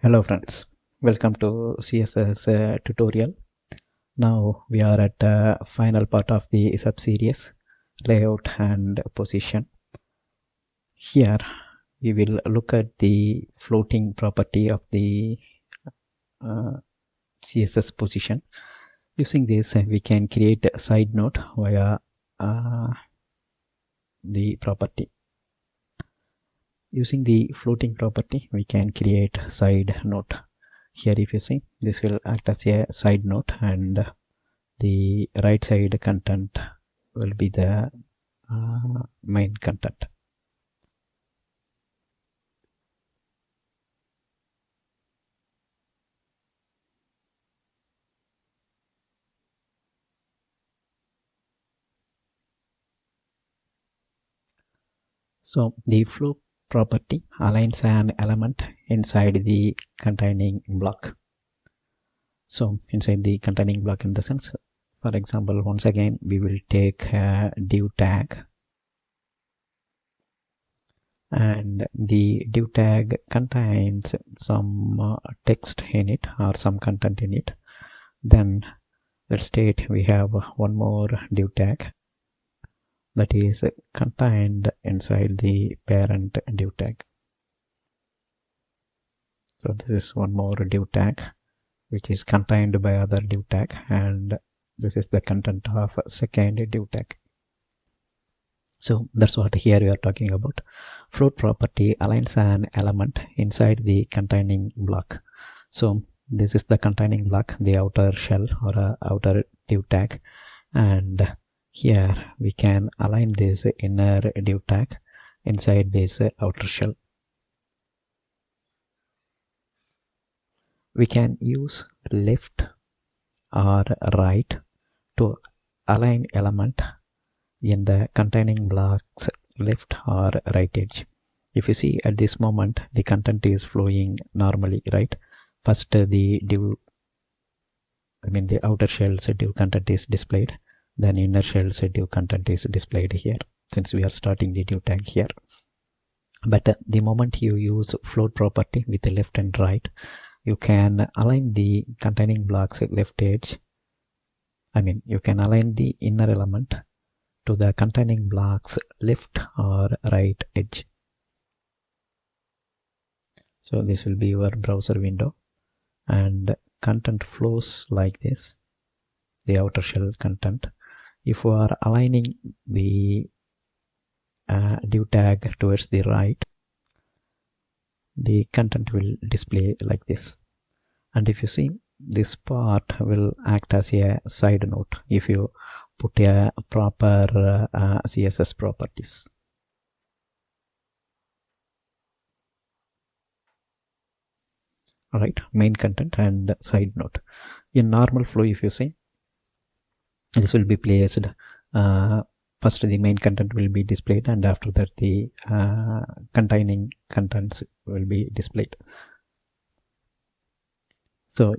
Hello friends, welcome to CSS tutorial. Now we are at the final part of the sub-series, layout and position. Here we will look at the floating property of the CSS position. Using this we can create a side node via the property. Using the floating property we can create side node. Here if you see, this will act as a side node and the right side content will be the main content. So the float property aligns an element inside the containing block. So inside the containing block, in the sense, for example, once again we will take a div tag, and the div tag contains some text in it or some content in it. Then let's state we have one more div tag that is contained inside the parent div tag. So this is one more div tag which is contained by other div tag, and this is the content of second div tag. So that's what here we are talking about. Float property aligns an element inside the containing block. So this is the containing block, the outer shell or outer div tag, and here we can align this inner div tag inside this outer shell. We can use left or right to align element in the containing block's left or right edge. If you see at this moment the content is flowing normally, right? First the outer shell's div content is displayed, then inner shell's div content is displayed here, since we are starting the div tag here. But the moment you use float property with the left and right, you can align the containing block's left edge. You can align the inner element to the containing block's left or right edge. So this will be your browser window, and content flows like this, the outer shell content. If you are aligning the div tag towards the right, the content will display like this. And if you see, this part will act as a side node if you put a proper CSS properties. Alright, main content and side node. In normal flow, if you see, this will be placed, first the main content will be displayed, and after that the containing contents will be displayed. So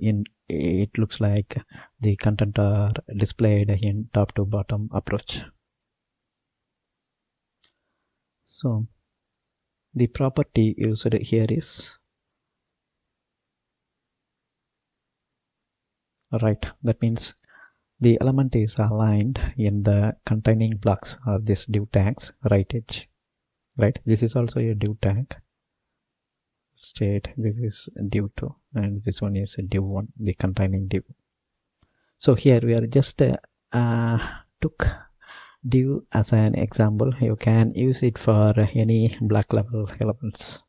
it looks like the content are displayed in top to bottom approach. So the property used here is right. That means the element is aligned in the containing blocks or this div tags right edge. Right. This is also a div tag. State this is div 2 and this one is div 1, the containing div. So here we are just took div as an example. You can use it for any block level elements.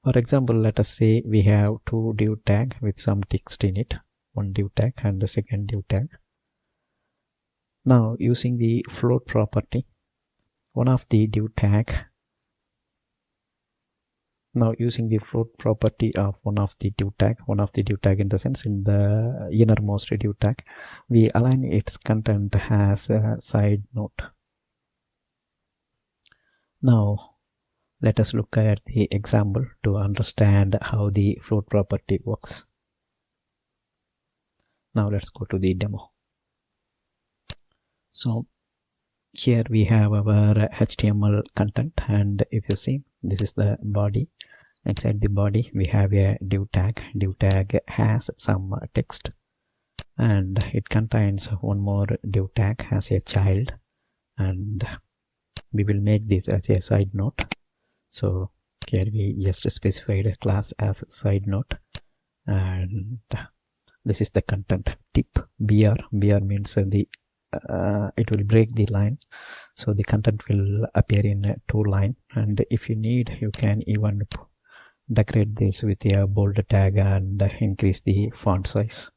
For example, let us say we have two div tag with some text in it, one div tag and the second div tag. Now using the float property, one of the div tag, now using the float property of one of the div tag in the sense in the innermost div tag, we align its content as a side node. Now let us look at the example to understand how the float property works. Now let's go to the demo. So here we have our HTML content, and if you see, this is the body Inside the body we have a div tag. Div tag has some text, and it contains one more div tag as a child, and we will make this as a side note. So here we just specified a class as side note, and this is the content. Tip br means the it will break the line, so the content will appear in 2 line, and if you need you can even decorate this with a bold tag and increase the font size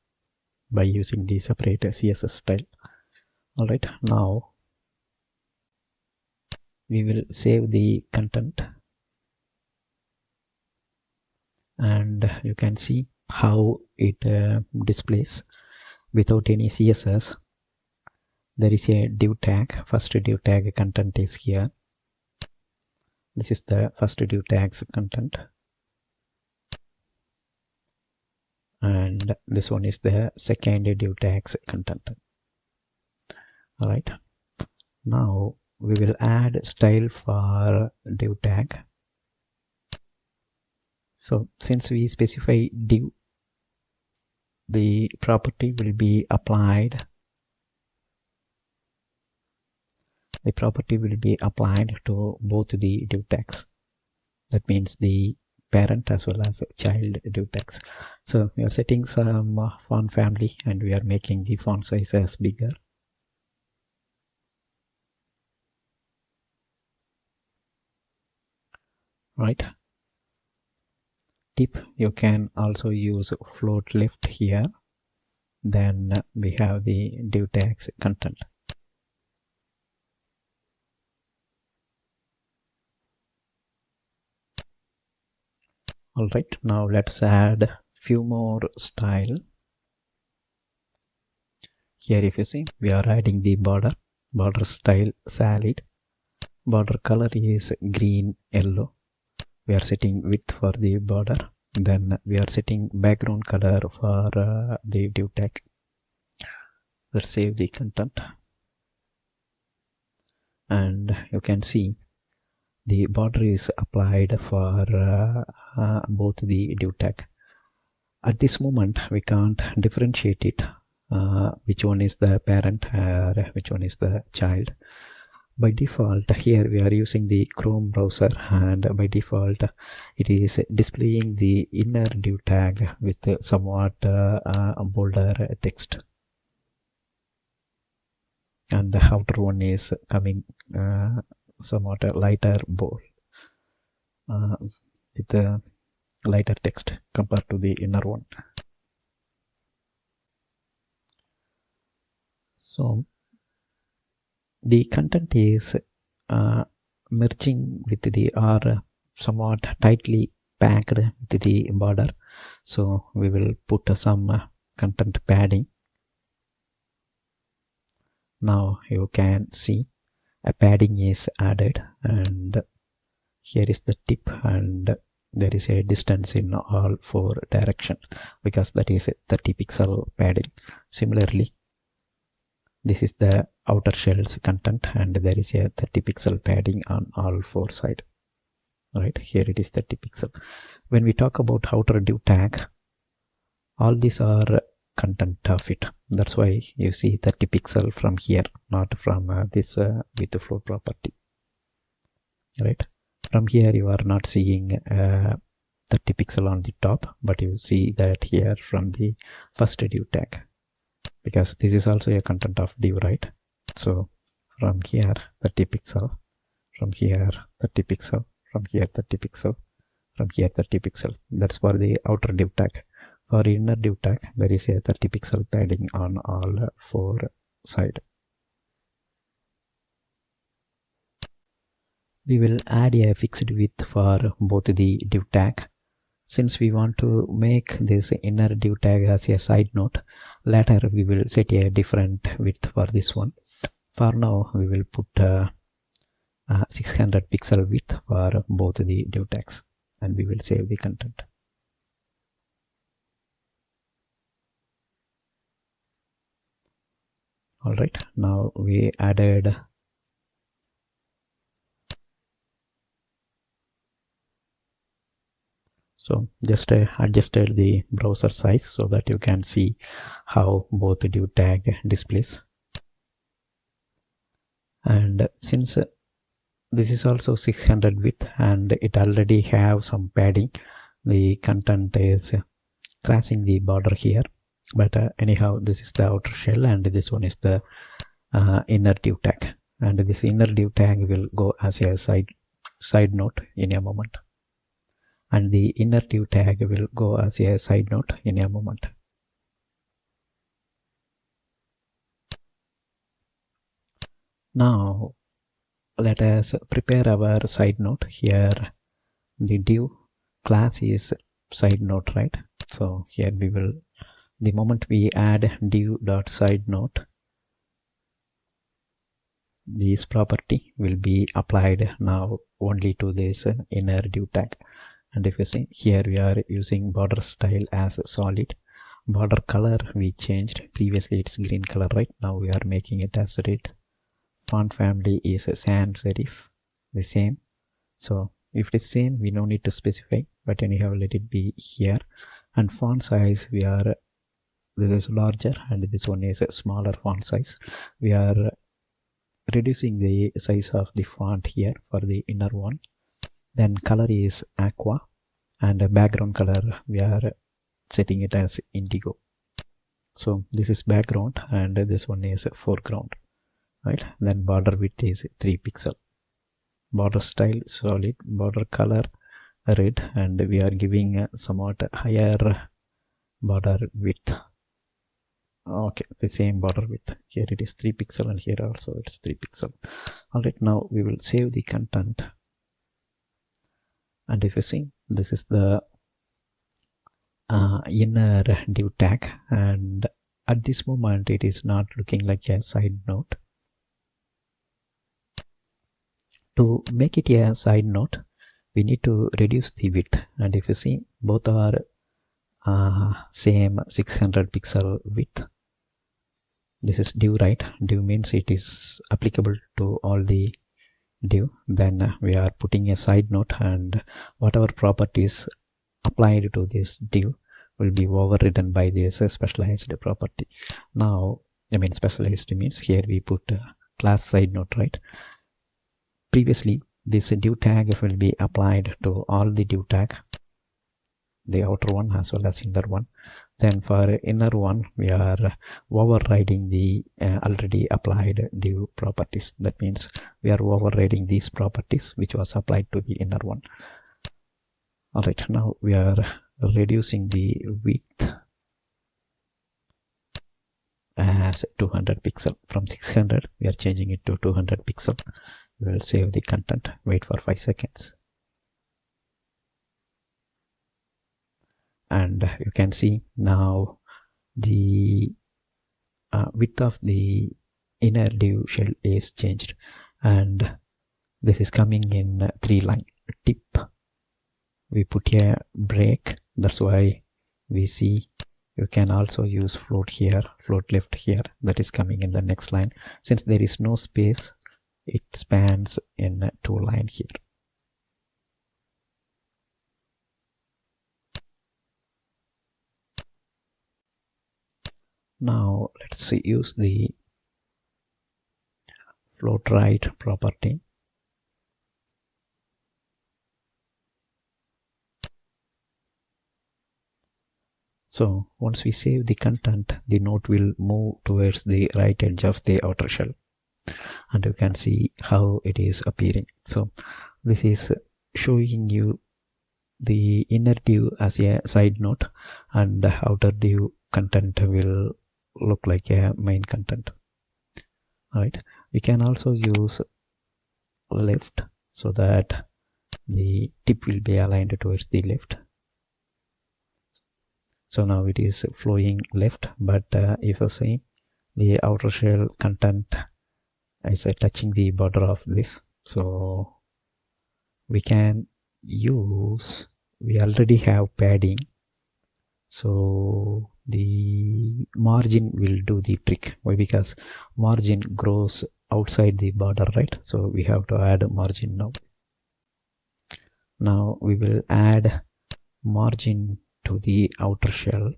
by using the separate CSS style. Alright, now we will save the content, and you can see how it displays without any CSS. There is a div tag. First div tag content is here. This is the first div tag's content, and this one is the second div tag's content. Alright, now we will add style for div tag. So since we specify div, the property will be applied. The property will be applied to both the div tags. That means the parent as well as child div tags. So we are setting some font family, and we are making the font size as bigger. Right. Tip, you can also use float left here. Then we have the div tags content. Alright, now let's add few more style. Here if you see, we are adding the border style solid. Border color is green, yellow. We are setting width for the border. Then we are setting background color for the div tag. Let's save the content, and you can see the border is applied for both the div tag. At this moment we can't differentiate it, which one is the parent or which one is the child. By default here we are using the Chrome browser, and by default it is displaying the inner div tag with somewhat bolder text, and the outer one is coming somewhat lighter bold with a lighter text compared to the inner one. So the content is merging with the or somewhat tightly packed with the border, so we will put some content padding. Now you can see a padding is added, and here is the tip, and there is a distance in all 4 directions because that is 30 pixel padding. Similarly, this is the outer shell's content, and there is a 30 pixel padding on all 4 sides. Right, here it is 30 pixel. When we talk about outer div tag, all these are content of it. That's why you see 30 pixel from here, not from this with the float property. Right, from here you are not seeing 30 pixel on the top, but you see that here from the first div tag, because this is also a content of div, right? So from here 30 pixel, from here 30 pixel, from here 30 pixel, from here 30 pixel. That's for the outer div tag. For inner div tag there is a 30 pixel padding on all 4 sides. We will add a fixed width for both the div tag. Since we want to make this inner div tag as a side note, later we will set a different width for this one. For now we will put 600 pixel width for both the div tags, and we will save the content. Alright, now we added So just adjusted the browser size so that you can see how both div tag displays. And since this is also 600 width and it already have some padding, the content is crossing the border here. But anyhow, this is the outer shell and this one is the inner div tag. And this inner div tag will go as a side note in a moment. And the inner div tag will go as a side note in a moment. Now let us prepare our side note. Here the div class is side note, right? So here we will, the moment we add div.side note, this property will be applied now only to this inner div tag. And if you see here, we are using border style as solid. Border color we changed. Previously it's green color, right? Now we are making it as red. Font family is sans serif, the same. So if it is same, we no need to specify, but anyhow let it be here. And font size, we are, this is larger and this one is a smaller font size. We are reducing the size of the font here for the inner one. Then color is aqua and background color we are setting it as indigo. So this is background and this one is foreground, right? Then border width is 3 pixel. Border style solid, border color red, and we are giving somewhat higher border width. Okay, the same border width. Here it is 3 pixel and here also it's 3 pixel. Alright, now we will save the content. And if you see, this is the inner div tag, and at this moment it is not looking like a side note. To make it a side note, we need to reduce the width. And if you see, both are same 600 pixel width. This is div, right? Div means it is applicable to all the div. Then we are putting a side note, and whatever properties applied to this div will be overridden by this specialized property. Now, I mean specialized means here we put class side note, right? Previously, this div tag will be applied to all the div tag, the outer one as well as inner one. Then for inner one, we are overriding the already applied div properties. That means we are overriding these properties which was applied to the inner one. Alright, now we are reducing the width as 200 pixel. From 600, we are changing it to 200 pixel. We will save the content. Wait for 5 seconds. And you can see now the width of the inner div shell is changed, and this is coming in 3 line. Tip, we put a break, that's why we see. You can also use float here, float left here, that is coming in the next line. Since there is no space, it spans in 2 line here. Now let's use the float right property. So once we save the content, the node will move towards the right edge of the outer shell, and you can see how it is appearing. So this is showing you the inner div as a side note, and the outer div content will look like a main content. Alright, we can also use left so that the tip will be aligned towards the left. So now it is flowing left, but if you see, the outer shell content is touching the border of this. So we can use, we already have padding, so the margin will do the trick. Why? Because margin grows outside the border, right? So we have to add margin now. Now we will add margin to the outer shell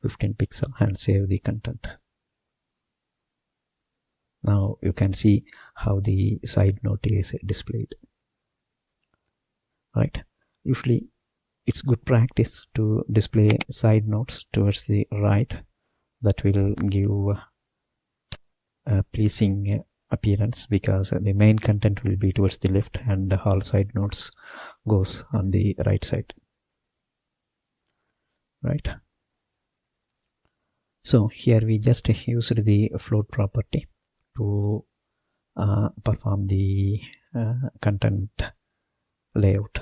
15 pixel and save the content. Now you can see how the side note is displayed, right? Usually it's good practice to display side notes towards the right. That will give a pleasing appearance, because the main content will be towards the left and all side notes goes on the right side, right? So here we just used the float property to perform the content layout.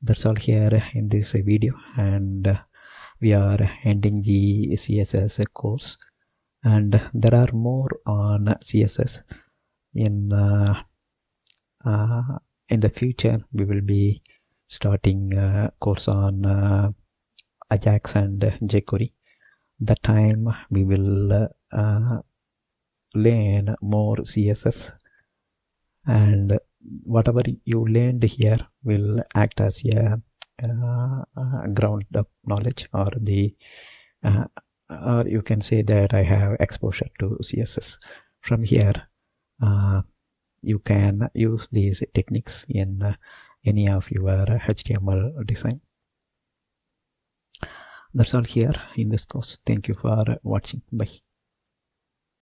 That's all here in this video, and we are ending the CSS course, and there are more on CSS in the future. We will be starting a course on Ajax and jQuery. That time we will learn more CSS, and whatever you learned here will act as a ground up knowledge, or the or you can say that I have exposure to CSS. From here you can use these techniques in any of your HTML design. That's all here in this course. Thank you for watching. Bye.